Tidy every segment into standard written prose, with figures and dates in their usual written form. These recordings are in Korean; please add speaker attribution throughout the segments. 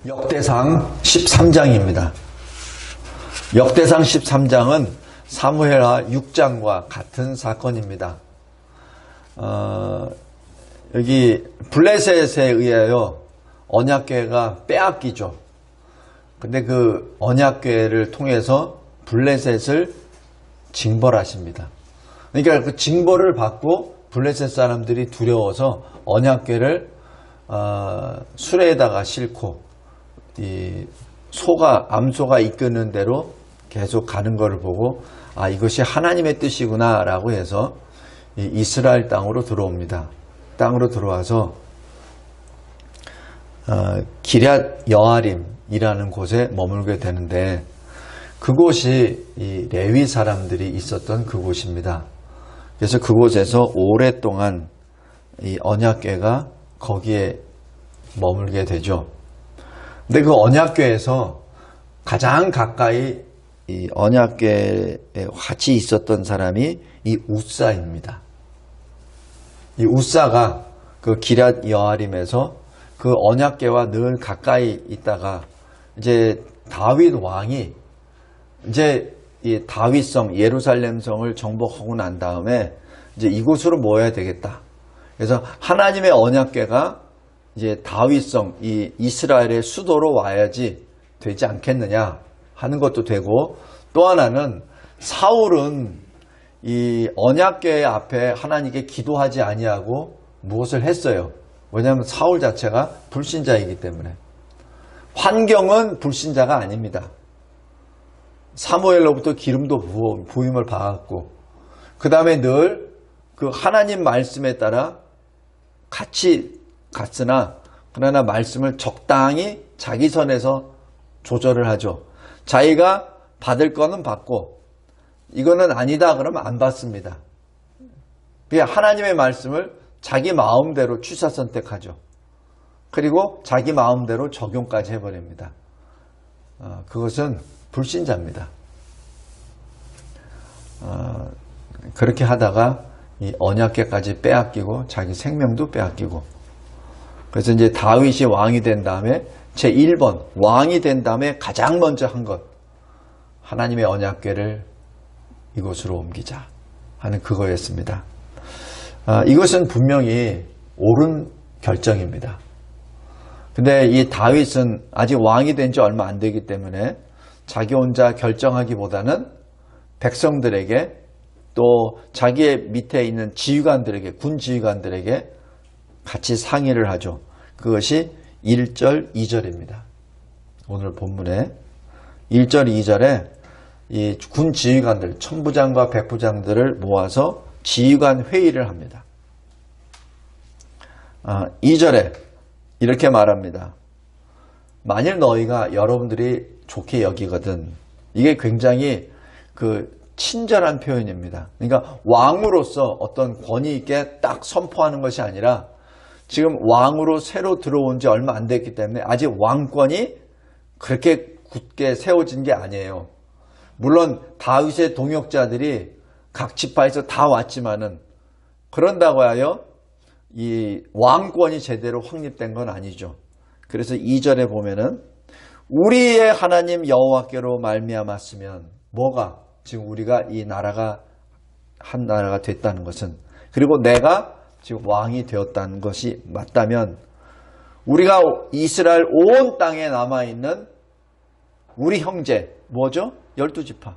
Speaker 1: 역대상 13장입니다. 역대상 13장은 사무엘하 6장과 같은 사건입니다. 여기 블레셋에 의하여 언약궤가 빼앗기죠. 근데 그 언약궤를 통해서 블레셋을 징벌하십니다. 그러니까 그 징벌을 받고 블레셋 사람들이 두려워서 언약궤를 수레에다가 싣고 이 암소가 이끄는 대로 계속 가는 것을 보고 이것이 하나님의 뜻이구나 라고 해서 이스라엘 땅으로 들어옵니다. 땅으로 들어와서 기럇 여아림이라는 곳에 머물게 되는데, 그곳이 이 레위 사람들이 있었던 그곳입니다. 그래서 그곳에서 오랫동안 이 언약궤가 거기에 머물게 되죠. 근데 그 언약궤에서 가장 가까이 이 언약궤에 같이 있었던 사람이 이 우사입니다. 이 우사가 그 기럇 여아림에서 그 언약궤와 늘 가까이 있다가 이제 다윗 왕이 이제 이 다윗성 예루살렘 성을 정복하고 난 다음에 이제 이곳으로 모여야 되겠다. 그래서 하나님의 언약궤가 이제 다윗성 이 이스라엘의 수도로 와야지 되지 않겠느냐 하는 것도 되고, 또 하나는 사울은 이 언약궤 앞에 하나님께 기도하지 아니하고 무엇을 했어요? 왜냐하면 사울 자체가 불신자이기 때문에. 환경은 불신자가 아닙니다. 사무엘로부터 기름도 부임을 받았고, 그 다음에 늘 그 하나님 말씀에 따라 같이 갔으나 그러나 말씀을 적당히 자기 선에서 조절을 하죠. 자기가 받을 거는 받고 이거는 아니다 그러면 안 받습니다. 그냥 하나님의 말씀을 자기 마음대로 취사 선택하죠. 그리고 자기 마음대로 적용까지 해버립니다. 그것은 불신자입니다. 그렇게 하다가 이 언약궤까지 빼앗기고 자기 생명도 빼앗기고, 그래서 이제 다윗이 왕이 된 다음에 제1번 왕이 된 다음에 가장 먼저 한 것, 하나님의 언약궤를 이곳으로 옮기자 하는 그거였습니다. 이것은 분명히 옳은 결정입니다. 근데 이 다윗은 아직 왕이 된 지 얼마 안 되기 때문에 자기 혼자 결정하기보다는 백성들에게 또 자기의 밑에 있는 지휘관들에게, 군 지휘관들에게 같이 상의를 하죠. 그것이 1절, 2절입니다. 오늘 본문에 1절, 2절에 이 군 지휘관들, 천부장과 백부장들을 모아서 지휘관 회의를 합니다. 2절에 이렇게 말합니다. 만일 너희가 여러분들이 좋게 여기거든. 이게 굉장히 그 친절한 표현입니다. 그러니까 왕으로서 어떤 권위 있게 딱 선포하는 것이 아니라, 지금 왕으로 새로 들어온 지 얼마 안 됐기 때문에 아직 왕권이 그렇게 굳게 세워진 게 아니에요. 물론 다윗의 동역자들이 각 지파에서 다 왔지만은 그런다고 하여 이 왕권이 제대로 확립된 건 아니죠. 그래서 2절에 보면은 우리의 하나님 여호와께로 말미암았으면, 뭐가 지금 우리가 이 나라가 한 나라가 됐다는 것은, 그리고 내가 지금 왕이 되었다는 것이 맞다면, 우리가 이스라엘 온 땅에 남아있는 우리 형제, 뭐죠? 12지파.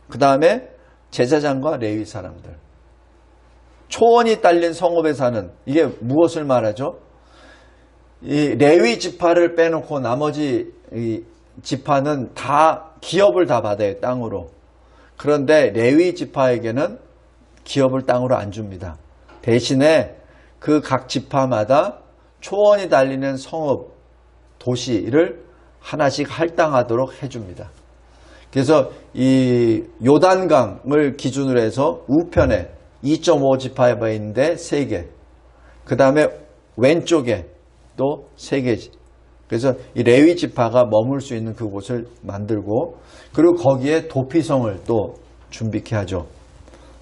Speaker 1: 그 다음에 제사장과 레위 사람들, 초원이 딸린 성읍에 사는, 이게 무엇을 말하죠? 이 레위 지파를 빼놓고 나머지 이 지파는 다 기업을 다 받아요, 땅으로. 그런데 레위 지파에게는 기업을 땅으로 안 줍니다. 대신에 그 각 지파마다 초원이 달리는 성읍, 도시를 하나씩 할당하도록 해줍니다. 그래서 이 요단강을 기준으로 해서 우편에 2.5지파가 있는데 3개, 그 다음에 왼쪽에 또 3개. 그래서 이 레위 지파가 머물 수 있는 그곳을 만들고, 그리고 거기에 도피성을 또 준비케 하죠.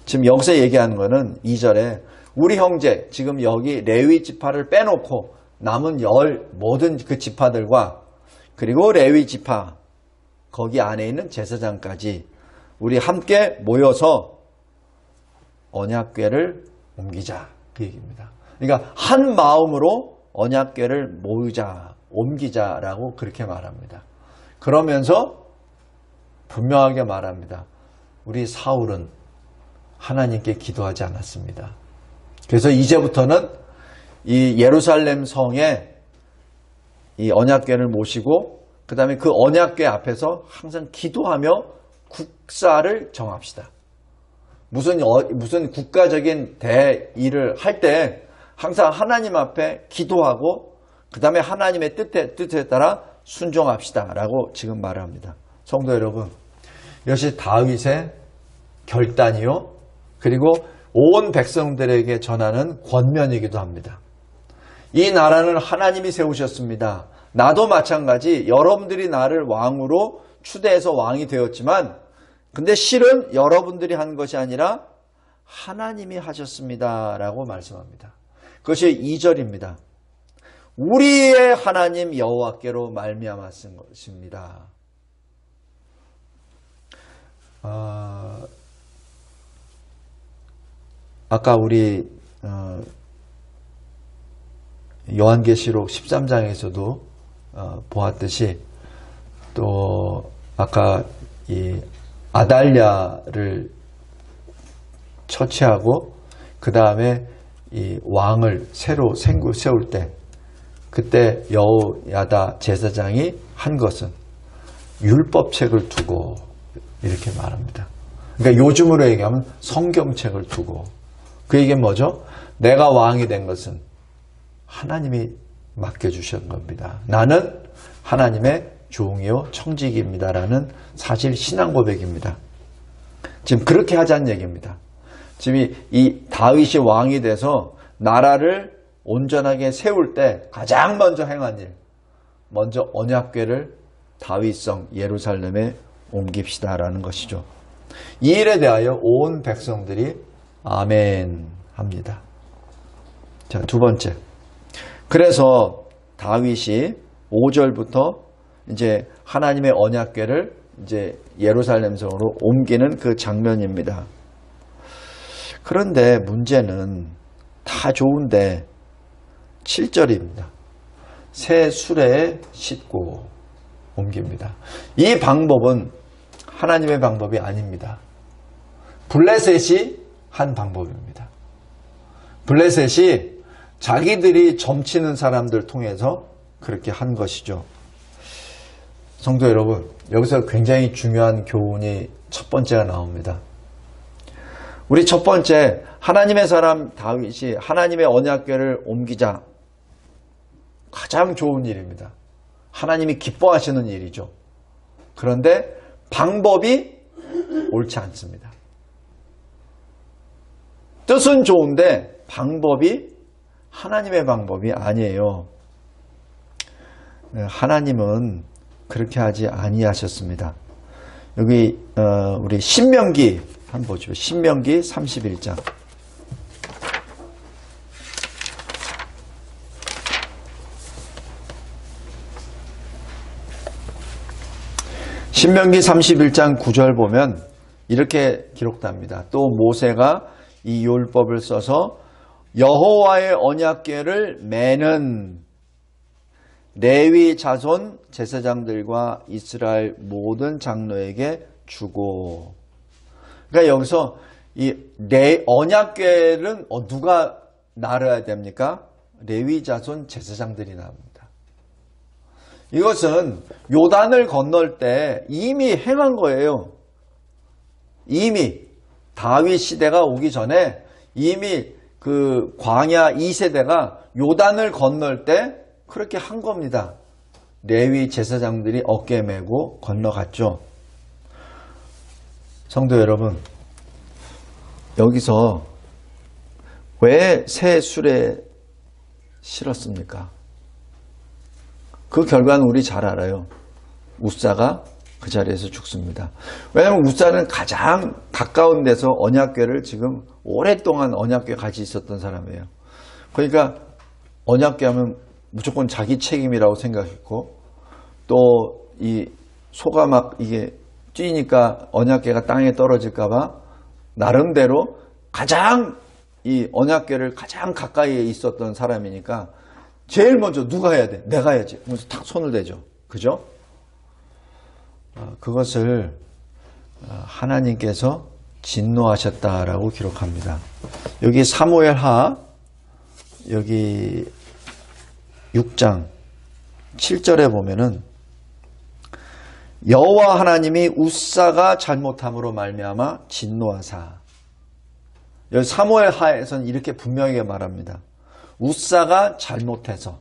Speaker 1: 지금 여기서 얘기하는 거는 2절에 우리 형제, 지금 여기 레위 지파를 빼놓고 남은 모든 그 지파들과 그리고 레위 지파, 거기 안에 있는 제사장까지 우리 함께 모여서 언약궤를 옮기자. 그 얘기입니다. 그러니까 한 마음으로 언약궤를 모으자, 옮기자라고 그렇게 말합니다. 그러면서 분명하게 말합니다. 우리 사울은 하나님께 기도하지 않았습니다. 그래서 이제부터는 이 예루살렘 성에 이 언약궤를 모시고 그 다음에 그 언약궤 앞에서 항상 기도하며 국사를 정합시다. 무슨 국가적인 대일을 할 때 항상 하나님 앞에 기도하고 그 다음에 하나님의 뜻에 따라 순종합시다 라고 지금 말합니다. 성도 여러분, 이것이 다윗의 결단이요 그리고 온 백성들에게 전하는 권면이기도 합니다. 이 나라는 하나님이 세우셨습니다. 나도 마찬가지 여러분들이 나를 왕으로 추대해서 왕이 되었지만 근데 실은 여러분들이 한 것이 아니라 하나님이 하셨습니다 라고 말씀합니다. 그것이 2절입니다. 우리의 하나님 여호와께로 말미암아 쓴 것입니다. 아까 우리 요한계시록 13장에서도 보았듯이 또 아까 이 아달랴를 처치하고 그 다음에 이 왕을 새로 세울 때 그때 여호야다 제사장이 한 것은 율법책을 두고 이렇게 말합니다. 그러니까 요즘으로 얘기하면 성경책을 두고 그 얘기는 뭐죠? 내가 왕이 된 것은 하나님이 맡겨주신 겁니다. 나는 하나님의 종이요 청직입니다라는 사실 신앙 고백입니다. 지금 그렇게 하자는 얘기입니다. 지금 이 다윗이 왕이 돼서 나라를 온전하게 세울 때 가장 먼저 행한 일, 먼저 언약궤를 다윗성 예루살렘에 옮깁시다라는 것이죠. 이 일에 대하여 온 백성들이 아멘 합니다. 자, 두 번째. 그래서 다윗이 5절부터 이제 하나님의 언약궤를 이제 예루살렘 성으로 옮기는 그 장면입니다. 그런데 문제는 다 좋은데 7절입니다. 새 수레에 싣고 옮깁니다. 이 방법은 하나님의 방법이 아닙니다. 블레셋이 한 방법입니다. 블레셋이 자기들이 점치는 사람들 통해서 그렇게 한 것이죠. 성도 여러분, 여기서 굉장히 중요한 교훈이 첫 번째가 나옵니다. 우리 첫 번째, 하나님의 사람 다윗이 하나님의 언약궤를 옮기자. 가장 좋은 일입니다. 하나님이 기뻐하시는 일이죠. 그런데 방법이 옳지 않습니다. 뜻은 좋은데 방법이 하나님의 방법이 아니에요. 하나님은 그렇게 하지 아니하셨습니다. 여기 우리 신명기 한번 보죠. 신명기 31장. 신명기 31장 9절 보면 이렇게 기록됩니다. 또 모세가 이 율법을 써서 여호와의 언약궤를 매는 레위 자손 제사장들과 이스라엘 모든 장로에게 주고. 그러니까 여기서 이 언약궤는 누가 나눠야 됩니까? 레위 자손 제사장들이 나옵니다. 이것은 요단을 건널 때 이미 행한 거예요. 이미 다윗 시대가 오기 전에 이미 그 광야 2세대가 요단을 건널 때 그렇게 한 겁니다. 레위 제사장들이 어깨 메고 건너갔죠. 성도 여러분, 여기서 왜 새 수레에 실었습니까? 그 결과는 우리 잘 알아요. 우사가 그 자리에서 죽습니다. 왜냐하면 우사는 가장 가까운 데서 언약궤를 지금 오랫동안 언약궤 같이 있었던 사람이에요. 그러니까 언약궤 하면 무조건 자기 책임이라고 생각했고, 또 이 소가 막 이게 뛰니까 언약궤가 땅에 떨어질까봐 나름대로 가장 이 언약궤를 가장 가까이에 있었던 사람이니까 제일 먼저 누가 해야 돼? 내가 해야지. 그래서 탁 손을 대죠. 그죠? 그것을 하나님께서 진노하셨다라고 기록합니다. 여기 사무엘하 여기 6장 7절에 보면은 여호와 하나님이 우사가 잘못함으로 말미암아 진노하사. 여기 사무엘하에서는 이렇게 분명하게 말합니다. 우사가 잘못해서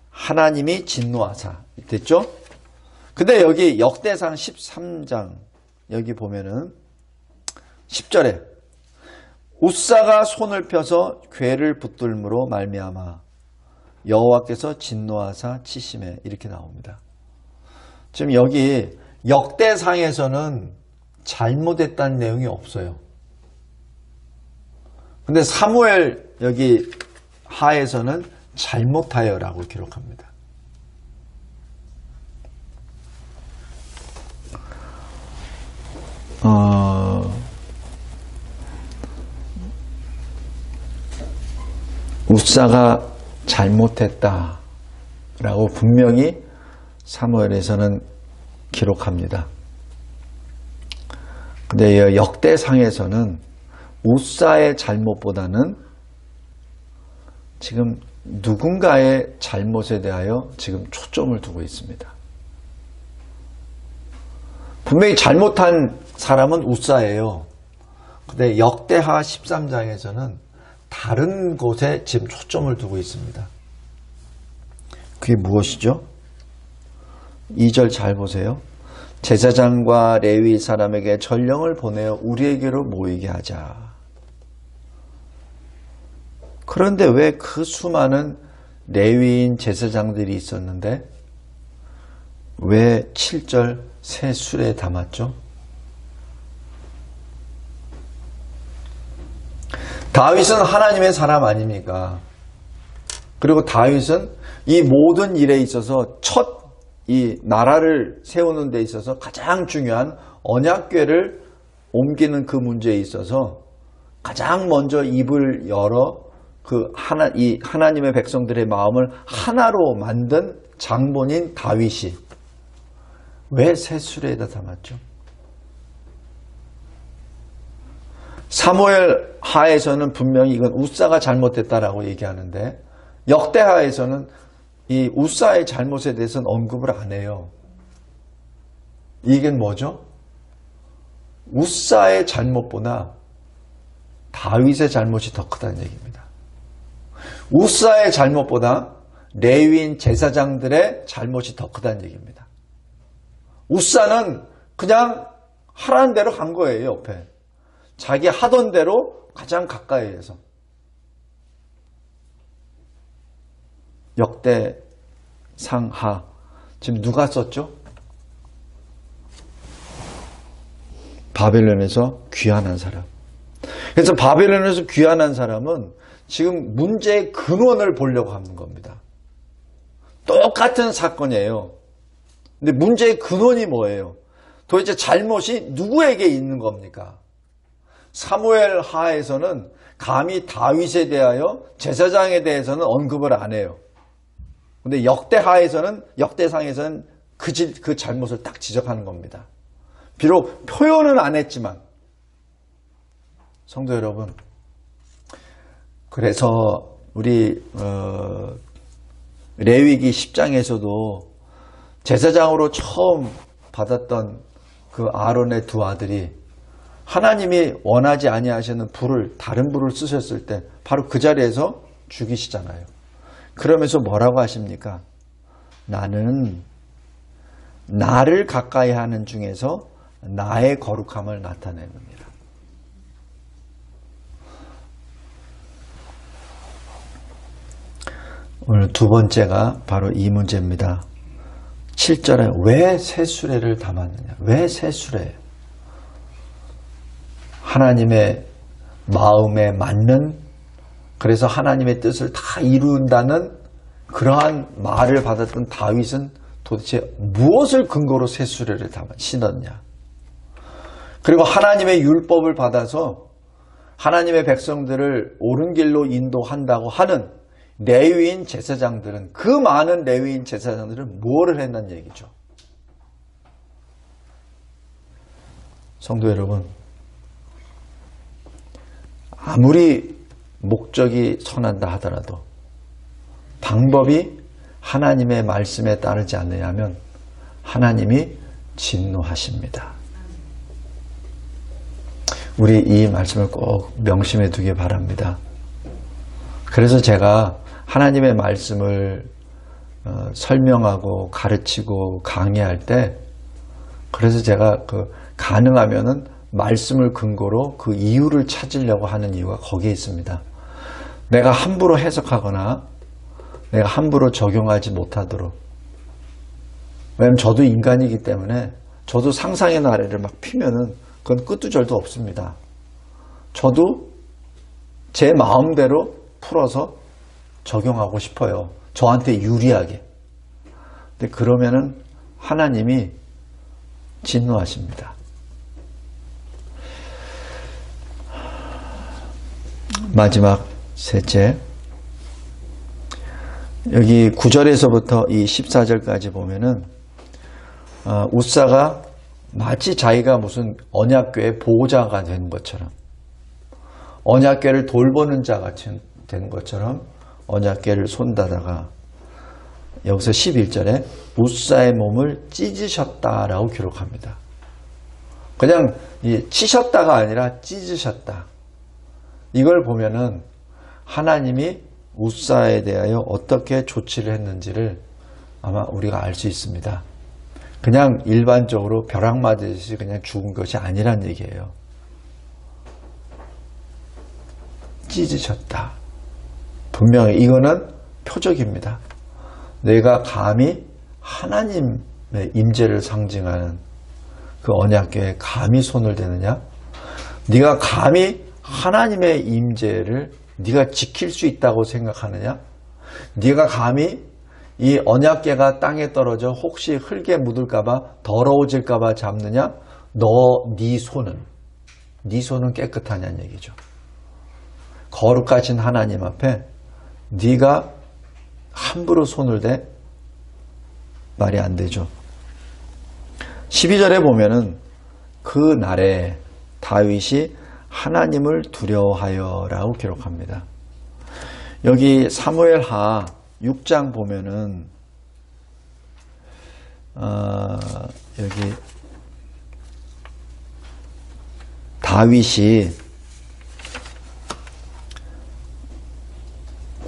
Speaker 1: 하나님이 진노하사. 됐죠? 근데 여기 역대상 13장 여기 보면은 10절에 우사가 손을 펴서 궤를 붙들므로 말미암아 여호와께서 진노하사 치심에 이렇게 나옵니다. 지금 여기 역대상에서는 잘못했다는 내용이 없어요. 근데 사무엘 여기 하에서는 잘못하여라고 기록합니다. 우사가 잘못했다라고 분명히 사무엘에서는 기록합니다. 근데 역대상에서는 우사의 잘못보다는 지금 누군가의 잘못에 대하여 지금 초점을 두고 있습니다. 분명히 잘못한 사람은 우사예요. 근데 역대하 13장에서는 다른 곳에 지금 초점을 두고 있습니다. 그게 무엇이죠? 2절 잘 보세요. 제사장과 레위 사람에게 전령을 보내어 우리에게로 모이게 하자. 그런데 왜 그 수많은 레위인 제사장들이 있었는데 왜 7절 새 술에 담았죠? 다윗은 하나님의 사람 아닙니까? 그리고 다윗은 이 모든 일에 있어서 첫 이 나라를 세우는 데 있어서 가장 중요한 언약궤를 옮기는 그 문제에 있어서 가장 먼저 입을 열어 이 하나님의 백성들의 마음을 하나로 만든 장본인 다윗이 왜 새 수레에다 담았죠? 사무엘 하에서는 분명히 이건 우사가 잘못됐다라고 얘기하는데 역대하에서는 이 우사의 잘못에 대해서는 언급을 안 해요. 이게 뭐죠? 우사의 잘못보다 다윗의 잘못이 더 크다는 얘기입니다. 우사의 잘못보다 레위인 제사장들의 잘못이 더 크다는 얘기입니다. 우사는 그냥 하라는 대로 간 거예요, 옆에. 자기 하던 대로 가장 가까이에서. 역대상하. 지금 누가 썼죠? 바벨론에서 귀환한 사람. 그래서 바벨론에서 귀환한 사람은 지금 문제의 근원을 보려고 하는 겁니다. 똑같은 사건이에요. 근데 문제의 근원이 뭐예요? 도대체 잘못이 누구에게 있는 겁니까? 사무엘 하에서는 감히 다윗에 대하여 제사장에 대해서는 언급을 안 해요. 근데 역대상에서는 그 잘못을 딱 지적하는 겁니다. 비록 표현은 안 했지만 성도 여러분, 그래서 우리 레위기 10장에서도 제사장으로 처음 받았던 그 아론의 두 아들이 하나님이 원하지 아니하시는 다른 불을 쓰셨을 때 바로 그 자리에서 죽이시잖아요. 그러면서 뭐라고 하십니까? 나는 나를 가까이 하는 중에서 나의 거룩함을 나타내느니라. 오늘 두 번째가 바로 이 문제입니다. 7절에 왜 새 수레를 담았느냐? 왜 새 수레? 하나님의 마음에 맞는, 그래서 하나님의 뜻을 다 이룬다는 그러한 말을 받았던 다윗은 도대체 무엇을 근거로 새 수레를 신었냐? 그리고 하나님의 율법을 받아서 하나님의 백성들을 옳은 길로 인도한다고 하는 레위인 제사장들은, 그 많은 레위인 제사장들은 뭐를 했는 얘기죠? 성도 여러분, 아무리 목적이 선한다 하더라도 방법이 하나님의 말씀에 따르지 않느냐면 하나님이 진노하십니다. 우리 이 말씀을 꼭 명심해 두기 바랍니다. 그래서 제가 하나님의 말씀을 설명하고 가르치고 강의할 때, 그래서 제가 가능하면은 말씀을 근거로 그 이유를 찾으려고 하는 이유가 거기에 있습니다. 내가 함부로 해석하거나 내가 함부로 적용하지 못하도록. 왜냐면 저도 인간이기 때문에 저도 상상의 나래를 막 피면은 그건 끝도 절도 없습니다. 저도 제 마음대로 풀어서 적용하고 싶어요. 저한테 유리하게. 근데 그러면은 하나님이 진노하십니다. 마지막 셋째, 여기 9절에서부터 이 14절까지 보면은 웃사가 마치 자기가 무슨 언약궤의 보호자가 된 것처럼, 언약궤를 돌보는 자 같이 된 것처럼 언약궤를 손다다가 여기서 11절에 웃사의 몸을 찢으셨다라고 기록합니다. 그냥 치셨다가 아니라 찢으셨다. 이걸 보면은 하나님이 웃사에 대하여 어떻게 조치를 했는지를 아마 우리가 알 수 있습니다. 그냥 일반적으로 벼락 맞으시 그냥 죽은 것이 아니란 얘기예요. 찢으셨다. 분명히 이거는 표적입니다. 내가 감히 하나님의 임재를 상징하는 그 언약궤에 감히 손을 대느냐? 네가 감히 하나님의 임재를 네가 지킬 수 있다고 생각하느냐? 네가 감히 이 언약궤가 땅에 떨어져 혹시 흙에 묻을까봐 더러워질까봐 잡느냐? 네 손은 깨끗하냐는 얘기죠. 거룩하신 하나님 앞에 네가 함부로 손을 대? 말이 안 되죠. 12절에 보면은 그 날에 다윗이 하나님을 두려워하여라고 기록합니다. 여기 사무엘하 6장 보면은 여기 다윗이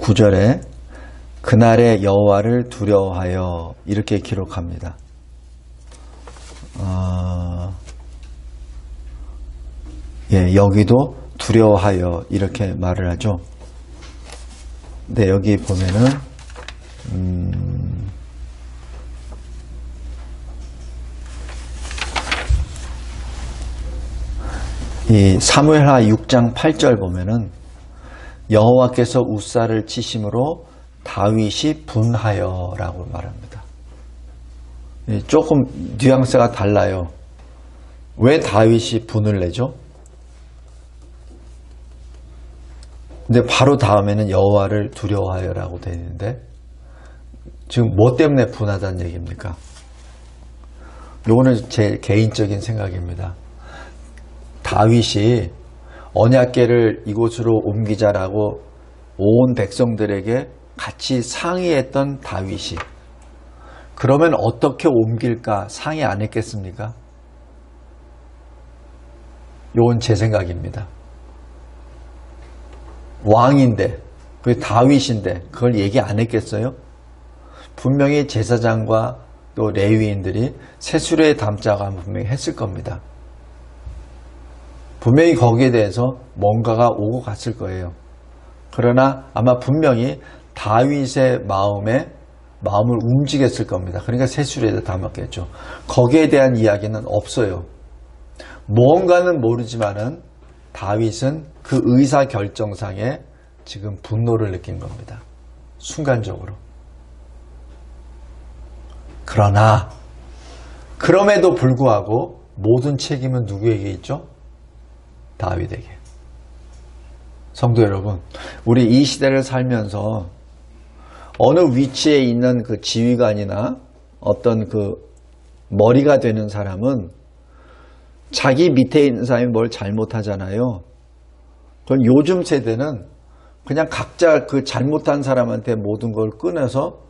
Speaker 1: 9절에 그날의 여호와를 두려워하여 이렇게 기록합니다. 여기도 두려워하여 이렇게 말을 하죠. 근데 여기 보면은 이 사무엘하 6장 8절 보면은 여호와께서 웃사를 치심으로 다윗이 분하여라고 말합니다. 조금 뉘앙스가 달라요. 왜 다윗이 분을 내죠? 근데 바로 다음에는 여호와를 두려워하여라고 되어 있는데 지금 뭐 때문에 분하다는 얘기입니까? 요거는 제 개인적인 생각입니다. 다윗이 언약궤를 이곳으로 옮기자라고 온 백성들에게 같이 상의했던 다윗이 그러면 어떻게 옮길까 상의 안 했겠습니까? 요건 제 생각입니다. 왕인데, 그 다윗인데 그걸 얘기 안 했겠어요? 분명히 제사장과 또 레위인들이 새수레에 담자고 하면 분명히 했을 겁니다. 분명히 거기에 대해서 뭔가가 오고 갔을 거예요. 그러나 아마 분명히 다윗의 마음에 마음을 움직였을 겁니다. 그러니까 세수리에다 담았겠죠. 거기에 대한 이야기는 없어요. 무언가는 모르지만은 다윗은 그 의사결정상에 지금 분노를 느낀 겁니다. 순간적으로. 그러나 그럼에도 불구하고 모든 책임은 누구에게 있죠? 다윗에게. 성도 여러분, 우리 이 시대를 살면서 어느 위치에 있는 그 지휘관이나 어떤 그 머리가 되는 사람은 자기 밑에 있는 사람이 뭘 잘못하잖아요. 그럼 요즘 세대는 그냥 각자 그 잘못한 사람한테 모든 걸 꺼내서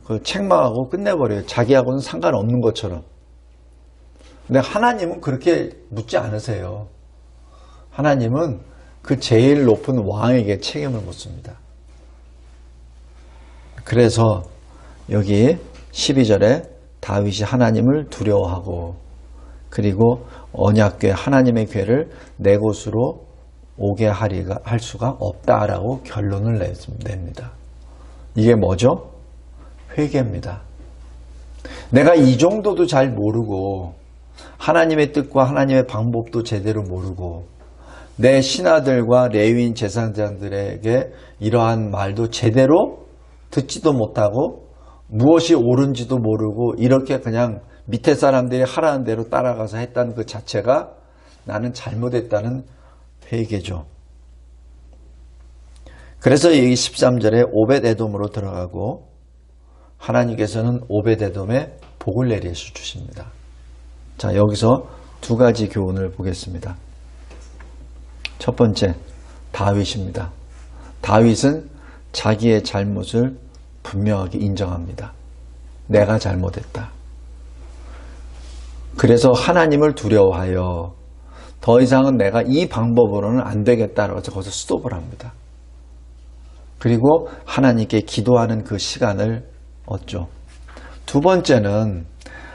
Speaker 1: 그 책망하고 끝내버려요. 자기하고는 상관없는 것처럼. 근데 하나님은 그렇게 묻지 않으세요. 하나님은 그 제일 높은 왕에게 책임을 묻습니다. 그래서 여기 12절에 다윗이 하나님을 두려워하고 그리고 언약궤 하나님의 궤를 내 곳으로 오게 할 수가 없다라고 결론을 냅니다. 이게 뭐죠? 회개입니다. 내가 이 정도도 잘 모르고 하나님의 뜻과 하나님의 방법도 제대로 모르고 내 신하들과 레위인 제사장들에게 이러한 말도 제대로 듣지도 못하고 무엇이 옳은지도 모르고 이렇게 그냥 밑에 사람들이 하라는 대로 따라가서 했다는 그 자체가 나는 잘못했다는 회개죠. 그래서 여기 13절에 오벳에돔으로 들어가고 하나님께서는 오벳에돔에 복을 내리셔 주십니다. 자, 여기서 두 가지 교훈을 보겠습니다. 첫 번째, 다윗입니다. 다윗은 자기의 잘못을 분명하게 인정합니다. 내가 잘못했다. 그래서 하나님을 두려워하여 더 이상은 내가 이 방법으로는 안 되겠다라고 해서 거기서 스톱을 합니다. 그리고 하나님께 기도하는 그 시간을 얻죠. 두 번째는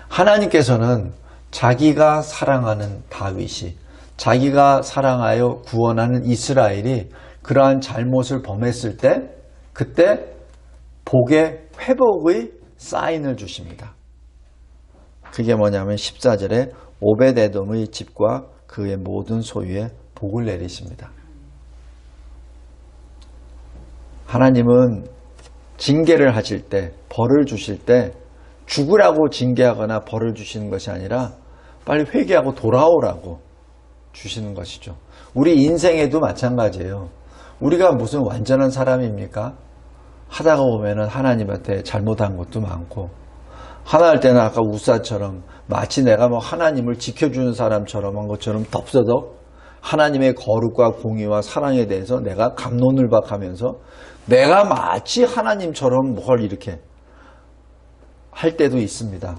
Speaker 1: 하나님께서는 자기가 사랑하는 다윗이 자기가 사랑하여 구원하는 이스라엘이 그러한 잘못을 범했을 때 그때 복의 회복의 사인을 주십니다. 그게 뭐냐면 14절에 오벳에돔의 집과 그의 모든 소유에 복을 내리십니다. 하나님은 징계를 하실 때, 벌을 주실 때 죽으라고 징계하거나 벌을 주시는 것이 아니라 빨리 회개하고 돌아오라고 주시는 것이죠. 우리 인생에도 마찬가지예요. 우리가 무슨 완전한 사람입니까? 하다가 보면은 하나님한테 잘못한 것도 많고 하나 할 때는 아까 우사처럼 마치 내가 뭐 하나님을 지켜주는 사람처럼 한 것처럼 덥서덕 하나님의 거룩과 공의와 사랑에 대해서 내가 갑론을박하면서 내가 마치 하나님처럼 뭘 이렇게 할 때도 있습니다.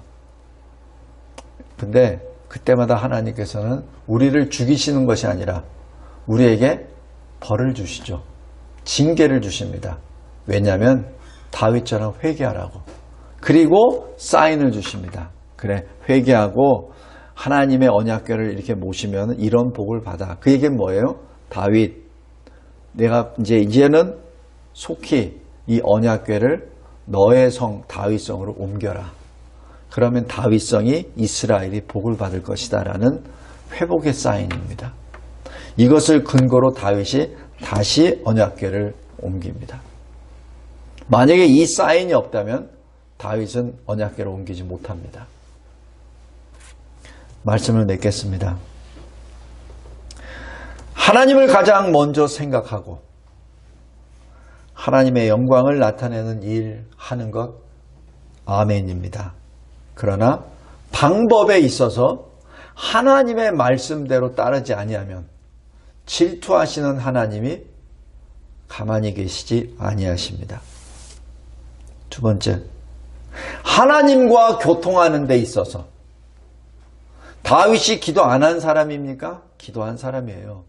Speaker 1: 근데 그때마다 하나님께서는 우리를 죽이시는 것이 아니라 우리에게 벌을 주시죠. 징계를 주십니다. 왜냐하면 다윗처럼 회개하라고. 그리고 사인을 주십니다. 그래, 회개하고 하나님의 언약궤를 이렇게 모시면 이런 복을 받아. 그 얘기는 뭐예요? 다윗, 내가 이제는 속히 이 언약궤를 너의 성 다윗성으로 옮겨라. 그러면 다윗성이 이스라엘이 복을 받을 것이다 라는 회복의 사인입니다. 이것을 근거로 다윗이 다시 언약궤를 옮깁니다. 만약에 이 사인이 없다면 다윗은 언약궤를 옮기지 못합니다. 말씀을 맺겠습니다. 하나님을 가장 먼저 생각하고 하나님의 영광을 나타내는 일 하는 것 아멘입니다. 그러나 방법에 있어서 하나님의 말씀대로 따르지 아니하면 질투하시는 하나님이 가만히 계시지 아니하십니다. 두 번째, 하나님과 교통하는 데 있어서 다윗이 기도 안 한 사람입니까? 기도한 사람이에요.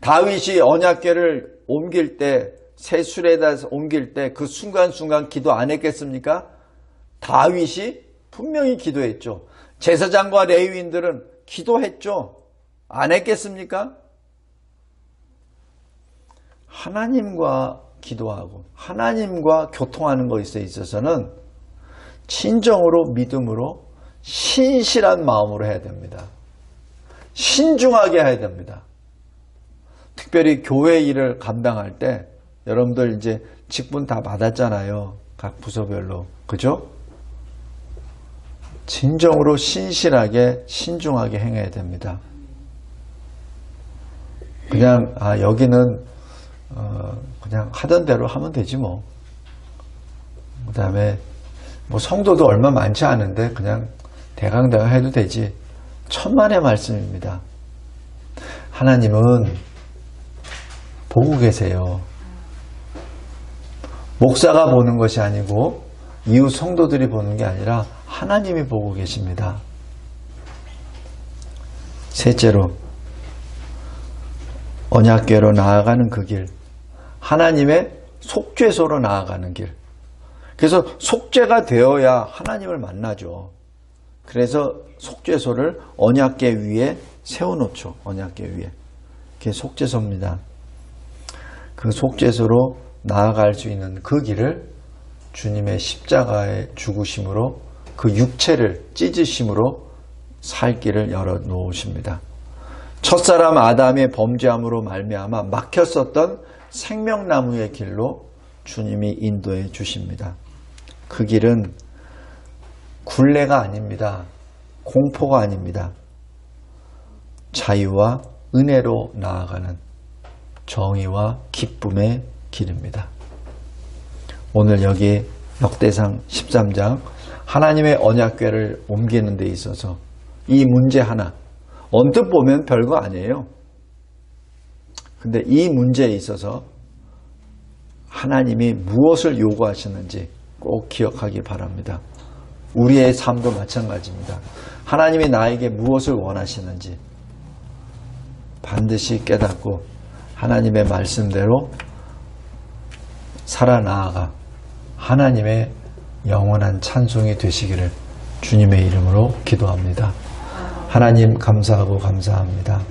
Speaker 1: 다윗이 언약궤를 옮길 때 세술에다 옮길 때 그 순간순간 기도 안 했겠습니까? 다윗이 분명히 기도했죠. 제사장과 레위인들은 기도했죠. 안 했겠습니까? 하나님과 기도하고 하나님과 교통하는 것에 있어서는 진정으로 믿음으로 신실한 마음으로 해야 됩니다. 신중하게 해야 됩니다. 특별히 교회 일을 감당할 때 여러분들 이제 직분 다 받았잖아요. 각 부서별로. 그죠? 진정으로 신실하게 신중하게 행해야 됩니다. 그냥 여기는 그냥 하던 대로 하면 되지 뭐. 그 다음에 뭐 성도도 얼마 많지 않은데 그냥 대강대강 해도 되지. 천만의 말씀입니다. 하나님은 보고 계세요. 목사가 보는 것이 아니고 이웃 성도들이 보는 게 아니라 하나님이 보고 계십니다. 셋째로 언약궤로 나아가는 그 길, 하나님의 속죄소로 나아가는 길. 그래서 속죄가 되어야 하나님을 만나죠. 그래서 속죄소를 언약궤 위에 세워놓죠. 언약궤 위에. 그게 속죄소입니다. 그 속죄소로 나아갈 수 있는 그 길을 주님의 십자가의 죽으심으로 그 육체를 찢으심으로 살 길을 열어놓으십니다. 첫사람 아담의 범죄함으로 말미암아 막혔었던 생명나무의 길로 주님이 인도해 주십니다. 그 길은 굴레가 아닙니다. 공포가 아닙니다. 자유와 은혜로 나아가는 정의와 기쁨의 길입니다. 오늘 여기 역대상 13장 하나님의 언약궤를 옮기는 데 있어서 이 문제 하나, 언뜻 보면 별거 아니에요. 근데 이 문제에 있어서 하나님이 무엇을 요구하시는지 꼭 기억하기 바랍니다. 우리의 삶도 마찬가지입니다. 하나님이 나에게 무엇을 원하시는지 반드시 깨닫고 하나님의 말씀대로 살아나아가 하나님의 영원한 찬송이 되시기를 주님의 이름으로 기도합니다. 하나님 감사하고 감사합니다.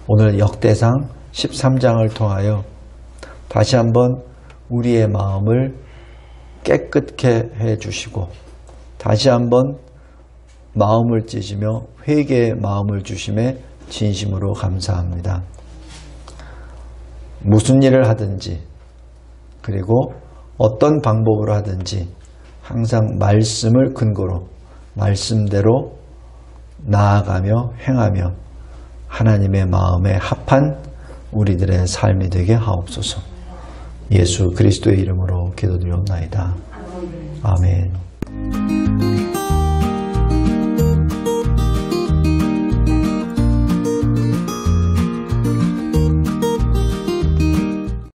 Speaker 1: 오늘 역대상 13장을 통하여 다시 한번 우리의 마음을 깨끗게 해주시고 다시 한번 마음을 찢으며 회개의 마음을 주심에 진심으로 감사합니다. 무슨 일을 하든지 그리고 어떤 방법으로 하든지 항상 말씀을 근거로 말씀대로 나아가며 행하며 하나님의 마음에 합한 우리들의 삶이 되게 하옵소서. 예수 그리스도의 이름으로 기도드리옵나이다. 아멘.